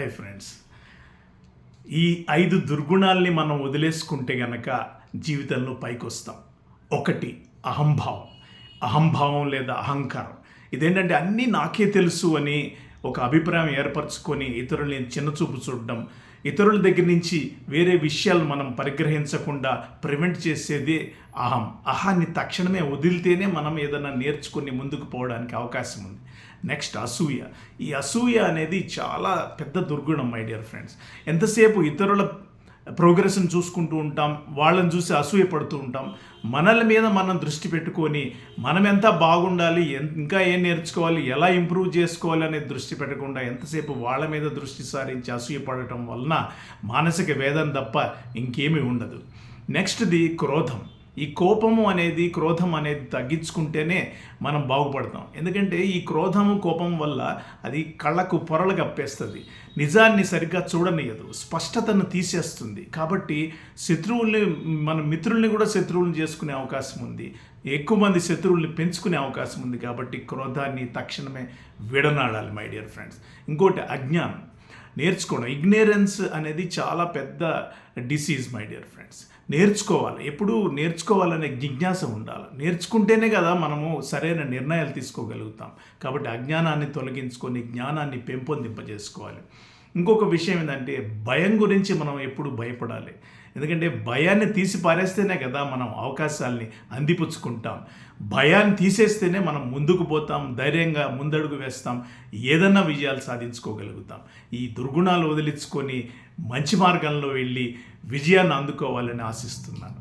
Hi friends, ఈ 5 దుర్గుణాల్ని మనం వదిలేసుకుంటే గనక జీవితంలో పైకి వస్తాం. ఒకటి అహంభావం లేదా అహంకారం. ఇదేంటంటే అన్నీ నాకే తెలుసు అని ఒక అభిప్రాయం ఏర్పరచుకొని ఇతరుల్ని చిన్నచూపు చూడడం, ఇతరుల దగ్గర నుంచి వేరే విషయాలు మనం పరిగ్రహించకుండా ప్రివెంట్ చేసేదే అహాన్ని తక్షణమే వదిలితేనే మనం ఏదైనా నేర్చుకుని ముందుకు పోవడానికి అవకాశం ఉంది. నెక్స్ట్ అసూయ. ఈ అసూయ అనేది చాలా పెద్ద దుర్గుణం మై డియర్ ఫ్రెండ్స్. ఎంతసేపు ఇతరుల ప్రోగ్రెస్ని చూసుకుంటూ ఉంటాం, వాళ్ళని చూసి అసూయ పడుతూ ఉంటాం. మనల మీద మనం దృష్టి పెట్టుకొని మనం ఎంత బాగుండాలి, ఇంకా ఏం నేర్చుకోవాలి, ఎలా ఇంప్రూవ్ చేసుకోవాలి అనే దృష్టి పెట్టకుండా ఎంతసేపు వాళ్ళ మీద దృష్టి సారించి అసూయ పడటం వలన మానసిక వేదన తప్ప ఇంకేమీ ఉండదు. నెక్స్ట్ది క్రోధం. ఈ క్రోధం అనేది తగ్గించుకుంటేనే మనం బాగుపడతాం. ఎందుకంటే ఈ క్రోధము కోపం వల్ల అది కళ్ళకు పొరలు కప్పేస్తుంది, నిజాన్ని సరిగ్గా చూడనియదు, స్పష్టతను తీసేస్తుంది. కాబట్టి మన మిత్రుల్ని కూడా శత్రువులను చేసుకునే అవకాశం ఉంది, ఎక్కువ మంది శత్రువుల్ని పెంచుకునే అవకాశం ఉంది. కాబట్టి క్రోధాన్ని తక్షణమే విడనాడాలి మై డియర్ ఫ్రెండ్స్. ఇంకోటి అజ్ఞానం. ఇగ్నేరెన్స్ అనేది చాలా పెద్ద డిసీజ్ మై డియర్ ఫ్రెండ్స్. ఎప్పుడు నేర్చుకోవాలనే జిజ్ఞాస ఉండాలి. నేర్చుకుంటేనే కదా మనము సరైన నిర్ణయాలు తీసుకోగలుగుతాం. కాబట్టి అజ్ఞానాన్ని తొలగించుకొని జ్ఞానాన్ని పెంపొందింపజేసుకోవాలి. ఇంకొక విషయం ఏంటంటే భయం గురించి మనం ఎప్పుడు భయపడాలి. ఎందుకంటే భయాన్ని తీసి పారేస్తేనే కదా మనం అవకాశాలని అందిపుచ్చుకుంటాం. భయాన్ని తీసేస్తేనే మనం ముందుకు పోతాం, ధైర్యంగా ముందడుగు వేస్తాం, ఏదన్నా విజయాలు సాధించుకోగలుగుతాం. ఈ దుర్గుణాలు వదిలించుకొని మంచి మార్గంలో వెళ్ళి విజయాన్ని అందుకోవాలని ఆశిస్తున్నాను.